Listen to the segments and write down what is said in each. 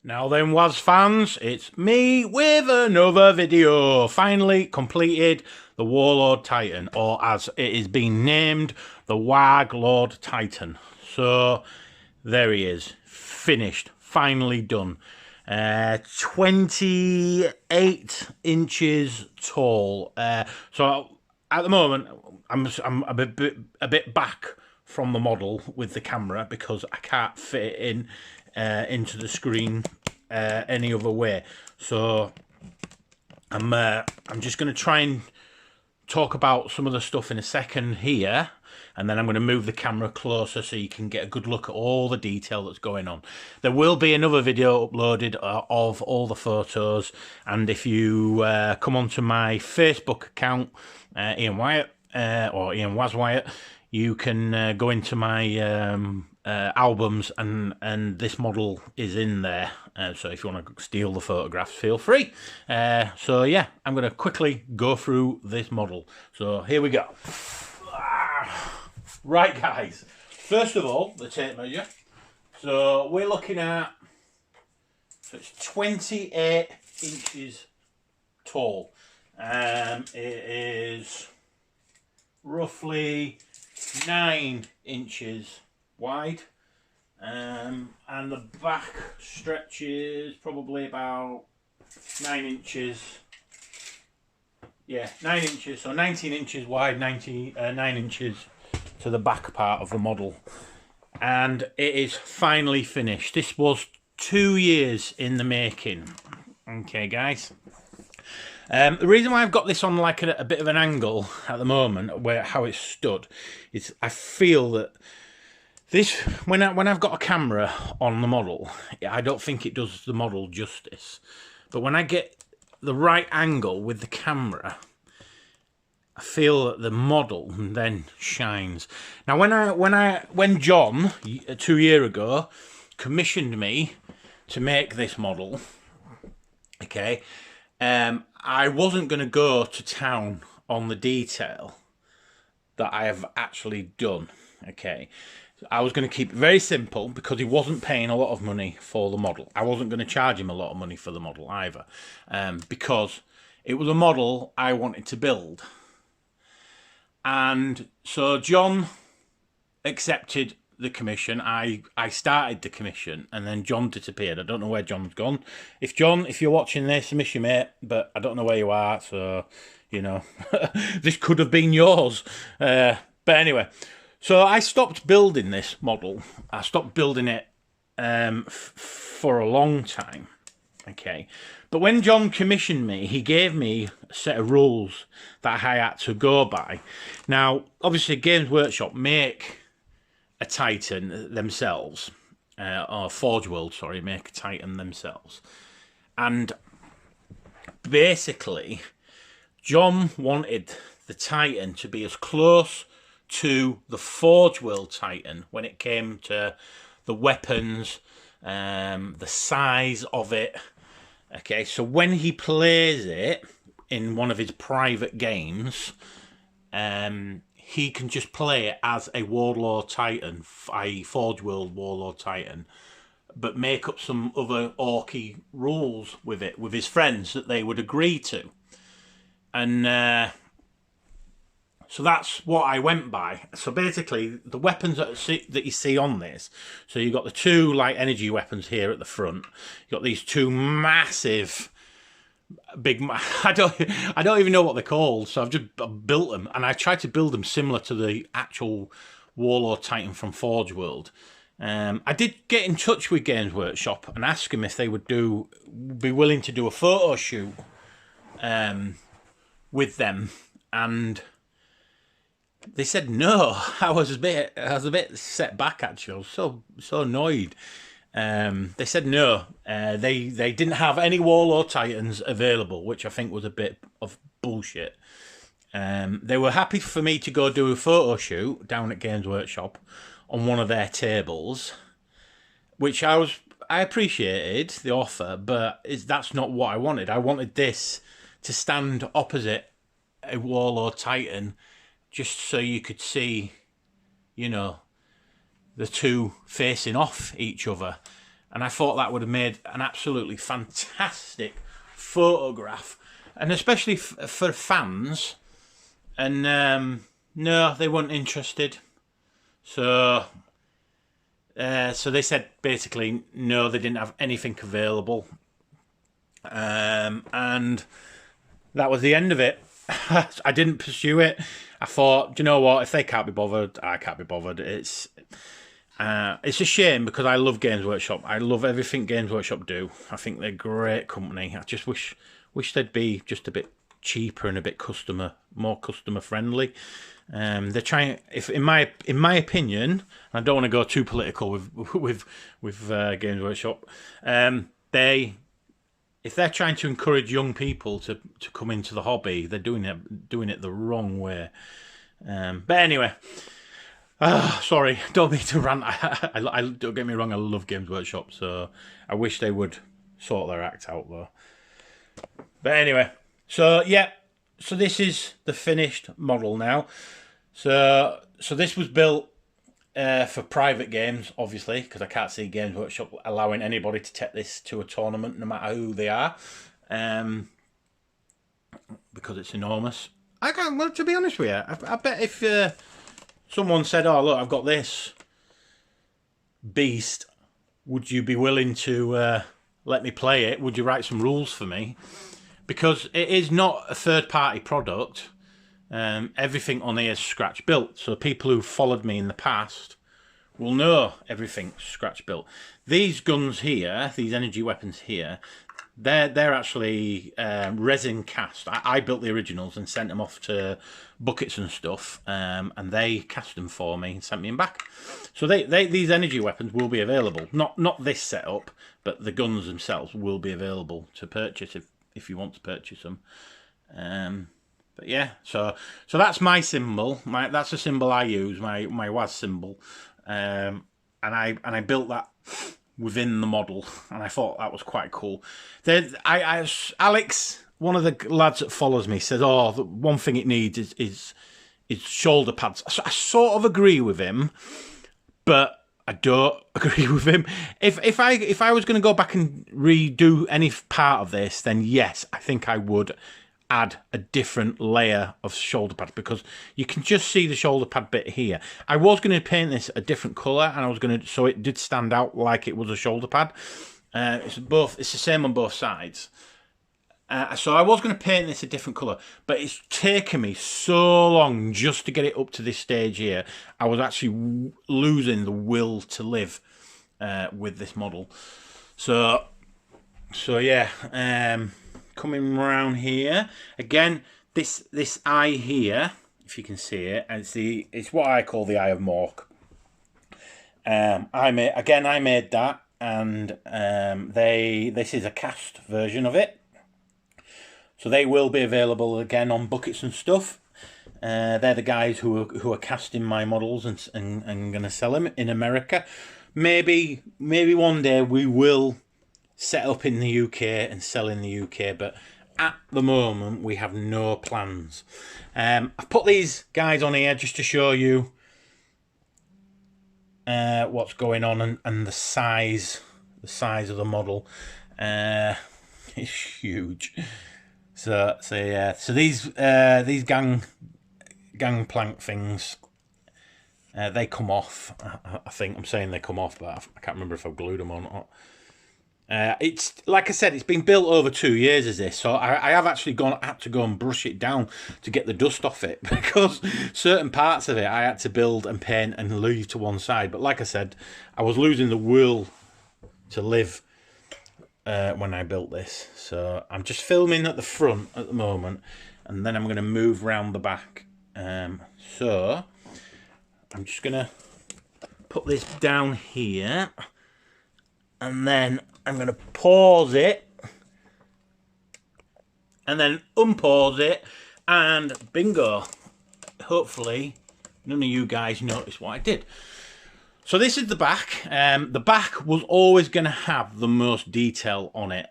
Now then, WAAAGH fans, it's me with another video. Finally completed the Warlord TieTin, or as it is being named, the WAAAGH Lord TieTin. So there he is, finished, finally done. 28 inches tall. So at the moment, I'm a bit back from the model with the camera because I can't fit it in into the screen any other way. So I'm just going to try and talk about some of the stuff in a second here, and then I'm going to move the camera closer so you can get a good look at all the detail that's going on. There will be another video uploaded of all the photos, and if you come onto my Facebook account, Ian Wyatt, or Ian Was Wyatt, you can go into my albums, and this model is in there. So if you want to steal the photographs, feel free. So yeah, I'm going to quickly go through this model. So here we go. Right, guys. First of all, the tape measure. So we're looking at, so it's 28 inches tall. It is roughly 9 inches wide, and the back stretches probably about 9 inches. Yeah, 9 inches, so 19 inches wide, 9 inches to the back part of the model, and it is finally finished. This was 2 years in the making. Okay, guys. The reason why I've got this on like a bit of an angle at the moment, how it's stood, is I feel that this, when I've got a camera on the model, I don't think it does the model justice. But when I get the right angle with the camera, I feel that the model then shines. Now, when John 2 years ago commissioned me to make this model, okay, I wasn't going to go to town on the detail that I have actually done. Okay, I was going to keep it very simple because he wasn't paying a lot of money for the model. I wasn't going to charge him a lot of money for the model either, because it was a model I wanted to build. And so John accepted the commission. I started the commission, and then John disappeared. I don't know where John's gone. If you're watching this, I miss you, mate, but I don't know where you are, so you know this could have been yours. But anyway, so I stopped building this model. I stopped building it for a long time. Okay, but when John commissioned me, he gave me a set of rules that I had to go by. Now, obviously, Games Workshop make a TieTin themselves, or Forge World, sorry, make a TieTin themselves. And basically, John wanted the TieTin to be as close to the Forge World TieTin when it came to the weapons, the size of it. Okay, so when he plays it in one of his private games, he can just play it as a Warlord TieTin, a Forge World Warlord TieTin, but make up some other orky rules with it, with his friends that they would agree to. And so that's what I went by. So basically, the weapons that you see on this, so you've got the two light energy weapons here at the front. You've got these two massive, big, I don't even know what they're called, so I've just built them, and I tried to build them similar to the actual Warlord TieTin from Forge World. I did get in touch with Games Workshop and ask them if they would be willing to do a photo shoot with them, and they said no. I was a bit set back, actually. I was so annoyed. They said no. They didn't have any Warlord TieTins available, which I think was a bit of bullshit. They were happy for me to go do a photo shoot down at Games Workshop on one of their tables, which I appreciated the offer, but that's not what I wanted. I wanted this to stand opposite a Warlord TieTin, just so you could see, you know, the two facing off each other. and I thought that would have made an absolutely fantastic photograph, and especially for fans. And no, they weren't interested. So they said basically no, they didn't have anything available, and that was the end of it. I didn't pursue it. I thought, do you know what? If they can't be bothered, I can't be bothered. It's a shame because I love Games Workshop. I love everything Games Workshop do. I think they're a great company. I just wish they'd be just a bit cheaper and a bit more customer friendly. They're trying. If in my opinion, I don't want to go too political with Games Workshop. If they're trying to encourage young people to come into the hobby, they're doing it the wrong way. But anyway, sorry, don't mean to rant. I don't get me wrong, I love Games Workshop, so I wish they would sort their act out though. But anyway, so yeah, so this is the finished model now. So this was built for private games, obviously, because I can't see Games Workshop allowing anybody to take this to a tournament, no matter who they are, because it's enormous. Well, to be honest with you, I bet if someone said, "Oh, look, I've got this beast. Would you be willing to let me play it? Would you write some rules for me?" Because it is not a third-party product. Everything on here is scratch built, so people who followed me in the past will know everything's scratch built. These guns here, these energy weapons here, they're actually resin cast. I built the originals and sent them off to Buckets and stuff, and they cast them for me and sent me them back. So these energy weapons will be available. Not this setup, but the guns themselves will be available to purchase if you want to purchase them. But yeah, so that's my symbol. That's the symbol I use, my WAAAGH symbol, and I built that within the model, and I thought that was quite cool. Alex, one of the lads that follows me, says, "Oh, the one thing it needs is shoulder pads." I sort of agree with him, but I don't agree with him. If I was going to go back and redo any part of this, then yes, I think I would add a different layer of shoulder pads, because you can just see the shoulder pad bit here. I was going to paint this a different colour, and I was going to, so it did stand out like it was a shoulder pad. It's the same on both sides. So I was going to paint this a different colour, but it's taken me so long just to get it up to this stage here. I was actually losing the will to live with this model. So yeah. Coming round here again, this eye here, if you can see it, and it's what I call the Eye of Mork. I made that, and this is a cast version of it, so they will be available again on Buckets and stuff. They're the guys who are casting my models and going to sell them in America. Maybe one day we will set up in the UK and sell in the UK, but at the moment we have no plans. I've put these guys on here just to show you what's going on and the size of the model. It's huge. So yeah. So these gangplank things, they come off. I think I'm saying they come off, but I can't remember if I've glued them or not. It's like I said, it's been built over 2 years as this, so I have actually had to go and brush it down to get the dust off it, because certain parts of it I had to build and paint and leave to one side. But like I said, I was losing the will to live when I built this, so I'm just filming at the front at the moment, and then I'm going to move round the back. So I'm just going to put this down here, and then I'm going to pause it, and then unpause it, and bingo. Hopefully none of you guys noticed what I did. So this is the back. The back was always going to have the most detail on it,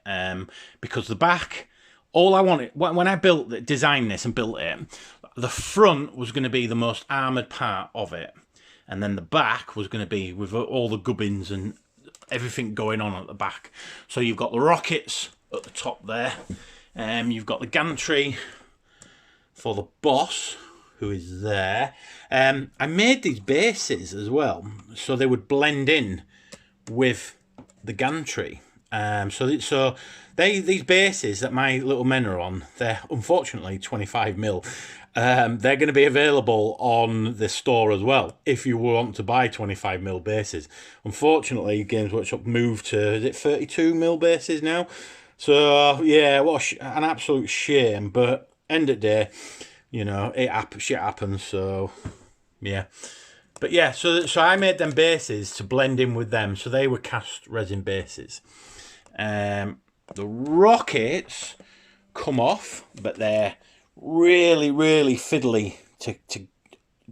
because the back, all I wanted, when I designed this and built it, the front was going to be the most armoured part of it, and then the back was going to be with all the gubbins and everything going on at the back. So you've got the rockets at the top there. You've got the gantry for the boss, who is there. I made these bases as well, so they would blend in with the gantry. So these bases that my little men are on, they're unfortunately 25mm. They're going to be available on the store as well if you want to buy 25mm bases. Unfortunately, Games Workshop moved to, is it 32mm bases now? So yeah, what an absolute shame. But end of the day, you know, shit happens. So yeah. But yeah, so I made them bases to blend in with them. So they were cast resin bases. The rockets come off, but they're really, really fiddly to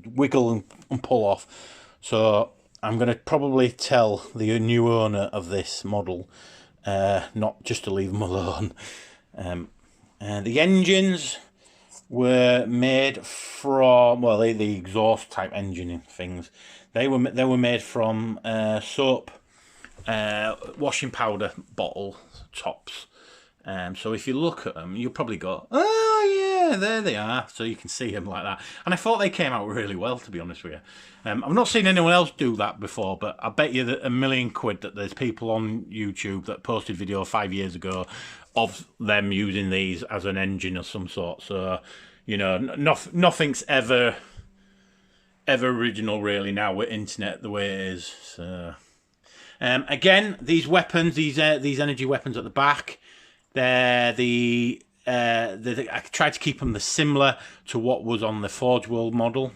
wiggle and pull off. So I'm going to probably tell the new owner of this model not just to leave them alone. The engines were made from, well, the exhaust type engine things. They were made from soap washing powder bottle tops. So if you look at them, you'll probably go, oh yeah, there they are. So you can see them like that. And I thought they came out really well, to be honest with you. I've not seen anyone else do that before, but I bet you that £1,000,000 that there's people on YouTube that posted video 5 years ago of them using these as an engine of some sort. So, you know, nothing's ever original really now with internet the way it is. So again, these weapons, these energy weapons at the back, they're I tried to keep them similar to what was on the Forge World model.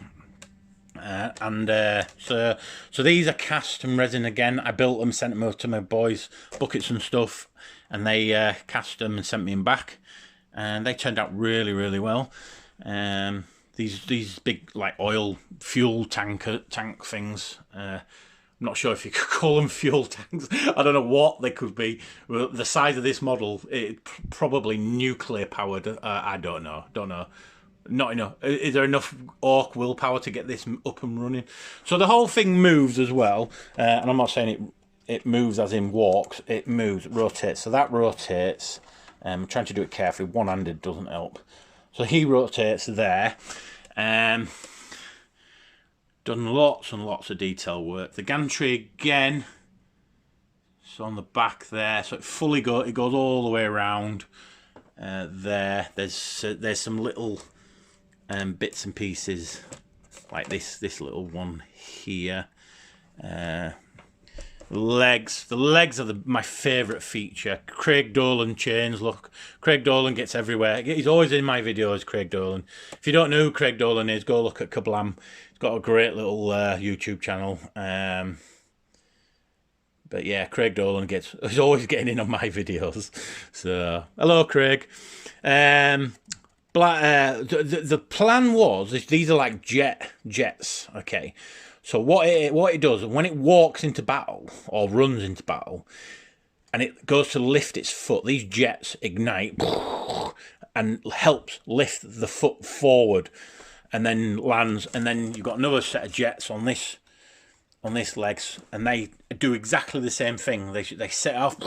So these are cast and resin again. I built them, sent them over to my boys, buckets and stuff, and they cast them and sent me them back, and they turned out really, really well. These big like oil fuel tank things. I'm not sure if you could call them fuel tanks. I don't know what they could be. Well, the size of this model, it probably nuclear powered. I don't know. Not enough. Is there enough orc willpower to get this up and running? So the whole thing moves as well. And I'm not saying it moves as in walks. It moves, rotates. So that rotates. I'm trying to do it carefully. One-handed doesn't help. So he rotates there. Done lots and lots of detail work. The gantry again. So on the back there. So it fully goes all the way around. There. There's some little bits and pieces like this little one here. Legs. The legs are my favourite feature. Craig Dolan chains. Look, Craig Dolan gets everywhere. He's always in my videos, Craig Dolan. If you don't know who Craig Dolan is, go look at Kablam. He's got a great little YouTube channel. But yeah, Craig Dolan is always getting in on my videos. So hello, Craig. The plan was, these are like jets, okay. So what it does, when it walks into battle or runs into battle, and it goes to lift its foot, these jets ignite and helps lift the foot forward, and then lands, and then you've got another set of jets on this legs, and they do exactly the same thing. They set off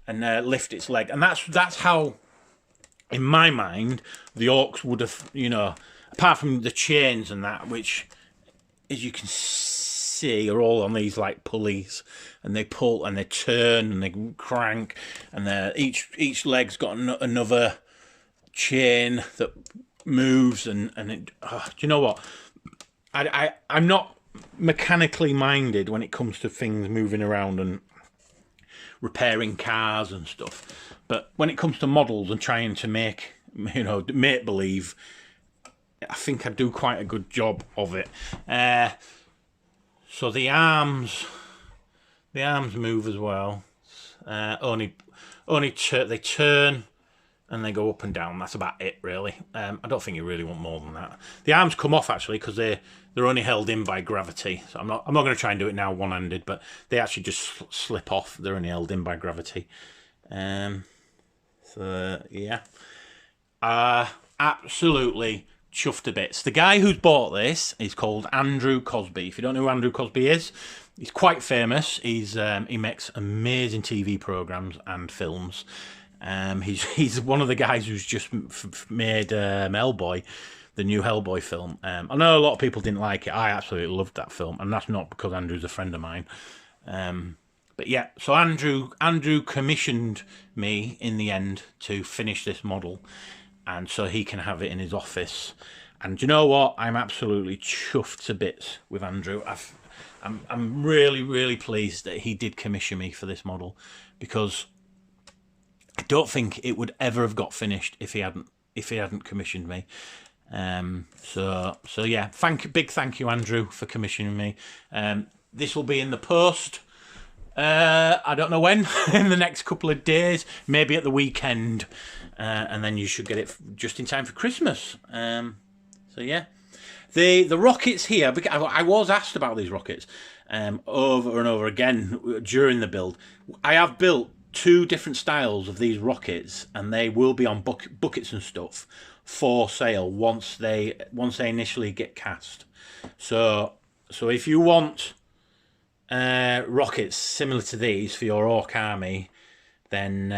and lift its leg, and that's how, in my mind, the orcs would have, you know, apart from the chains and that, which, as you can see, are all on these like pulleys, and they pull and they turn and they crank, and each leg's got another chain that moves, and it, do you know what? I'm not mechanically minded when it comes to things moving around and repairing cars and stuff, but when it comes to models and trying to make, you know, make believe, I think I do quite a good job of it. So the arms move as well. Only they turn and they go up and down. That's about it, really. I don't think you really want more than that. The arms come off actually because they're only held in by gravity. So I'm not going to try and do it now one-handed, but they actually just slip off. They're only held in by gravity. So yeah, absolutely chuffed to bits. The guy who's bought this is called Andrew Cosby. If you don't know who Andrew Cosby is, He's quite famous. He makes amazing TV programs and films. He's one of the guys who's just made Hellboy, the new Hellboy film. I know a lot of people didn't like it. I absolutely loved that film, and that's not because Andrew's a friend of mine. But yeah, so Andrew commissioned me in the end to finish this model, and so he can have it in his office. And you know what? I'm absolutely chuffed to bits with Andrew. I'm really pleased that he did commission me for this model, because I don't think it would ever have got finished if he hadn't commissioned me. So yeah, big thank you, Andrew, for commissioning me. This will be in the post. I don't know when, in the next couple of days, maybe at the weekend, and then you should get it just in time for Christmas. So yeah, the rockets here, because I was asked about these rockets over and over again during the build. I have built 2 different styles of these rockets, and they will be on buckets and stuff for sale once they initially get cast. So if you want rockets similar to these for your orc army, then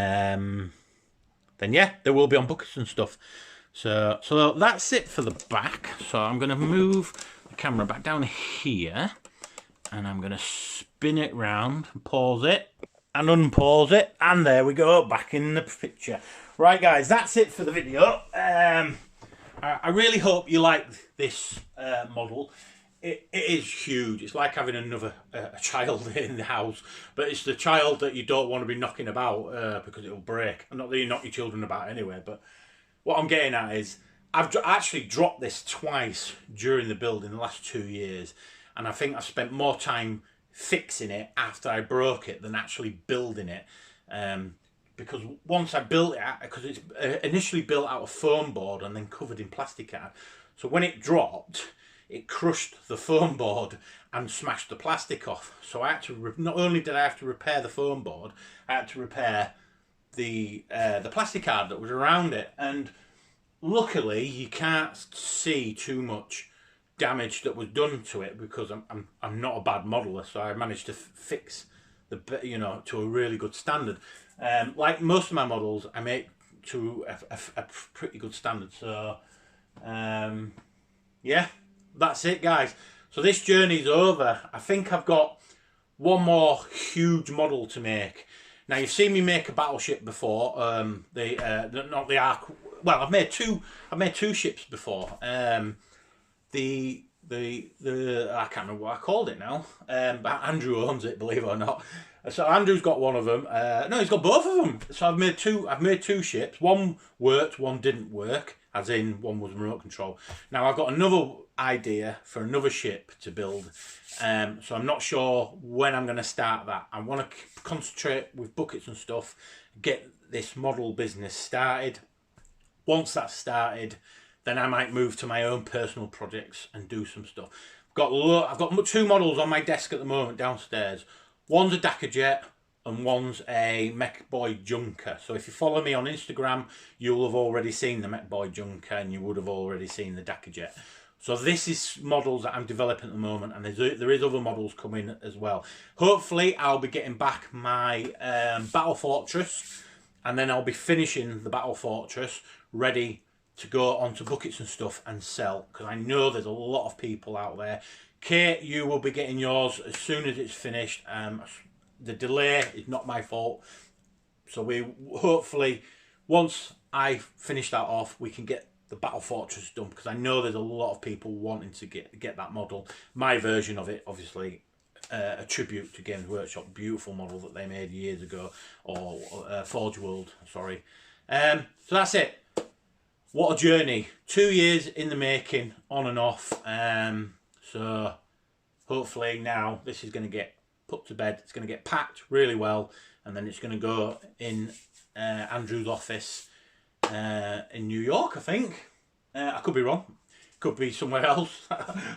yeah, they will be on buckets and stuff. So that's it for the back. So I'm going to move the camera back down here, and I'm going to spin it round and pause it and unpause it, and there we go, back in the picture. Right guys, that's it for the video. I really hope you like this model. It is huge. It's like having another child in the house, but it's the child that you don't want to be knocking about because it'll break. Not that you knock your children about anyway, but what I'm getting at is I've actually dropped this twice during the build in the last 2 years, and I think I spent more time fixing it after I broke it than actually building it. Because once I built it, because it's initially built out of foam board and then covered in plastic card, so when it dropped, it crushed the foam board and smashed the plastic off. So I had to not only did I have to repair the foam board, I had to repair the plastic card that was around it. And luckily, you can't see too much damage that was done to it, because I'm not a bad modeler, so I managed to fix to a really good standard. Like most of my models, I make to a pretty good standard. So yeah, that's it guys. So this journey's over. I think I've got one more huge model to make. Now you've seen me make a battleship before. Not the Ark. Well, I've made two ships before. The I can't remember what I called it now. But Andrew owns it, believe it or not. So Andrew's got one of them. No, he's got both of them. So I've made two ships. One worked, one didn't work. As in, one was remote control. Now I've got another idea for another ship to build. So I'm not sure when I'm going to start that. I want to concentrate with buckets and stuff, get this model business started. Once that's started, then I might move to my own personal projects and do some stuff. I've got 2 models on my desk at the moment downstairs. One's a Dackerjet and one's a Mech Boy Junker. So if you follow me on Instagram, you'll have already seen the Mech Boy Junker, and you would have already seen the Dackerjet. So this is models that I'm developing at the moment, and there is other models coming as well. Hopefully I'll be getting back my Battle Fortress, and then I'll be finishing the Battle Fortress, ready to go onto buckets and stuff and sell, because I know there's a lot of people out there. Kate, you will be getting yours as soon as it's finished. The delay is not my fault, so we hopefully, once I finish that off, we can get the Battle Fortress done, because I know there's a lot of people wanting to get that model. My version of it, obviously, a tribute to Games Workshop, beautiful model that they made years ago, or Forge World, sorry. So that's it. What a journey. 2 years in the making, on and off. So hopefully now this is going to get put to bed. It's going to get packed really well, and then it's going to go in Andrew's office in New York, I think. I could be wrong. Could be somewhere else.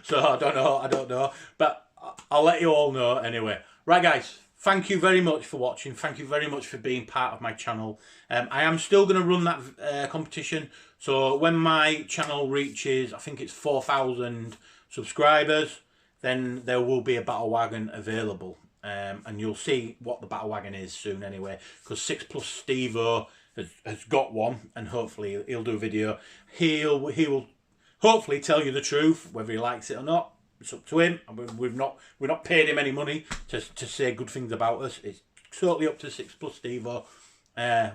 So I don't know. But I'll let you all know anyway. Right guys, thank you very much for watching. Thank you very much for being part of my channel. I am still going to run that competition. So when my channel reaches, I think it's 4,000 subscribers, then there will be a battle wagon available. And you'll see what the battle wagon is soon anyway, because 6 Plus Steve-O has got one, and hopefully he'll do a video. He will hopefully tell you the truth, whether he likes it or not. It's up to him. We've not paid him any money to say good things about us. It's totally up to 6 Plus Steve-O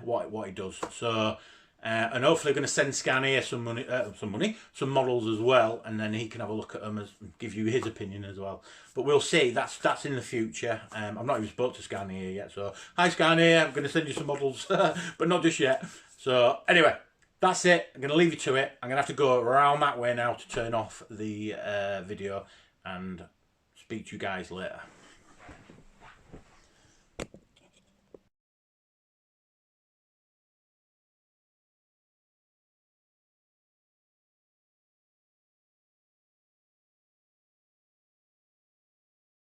what he does. So and hopefully we're going to send Scanner some models as well, and then he can have a look at them and give you his opinion as well. But we'll see. That's in the future. I've not even spoke to Scanner yet. So hi Scanner, I'm going to send you some models, but not just yet. So anyway, that's it. I'm going to leave you to it. I'm going to have to go around that way now to turn off the video and speak to you guys later.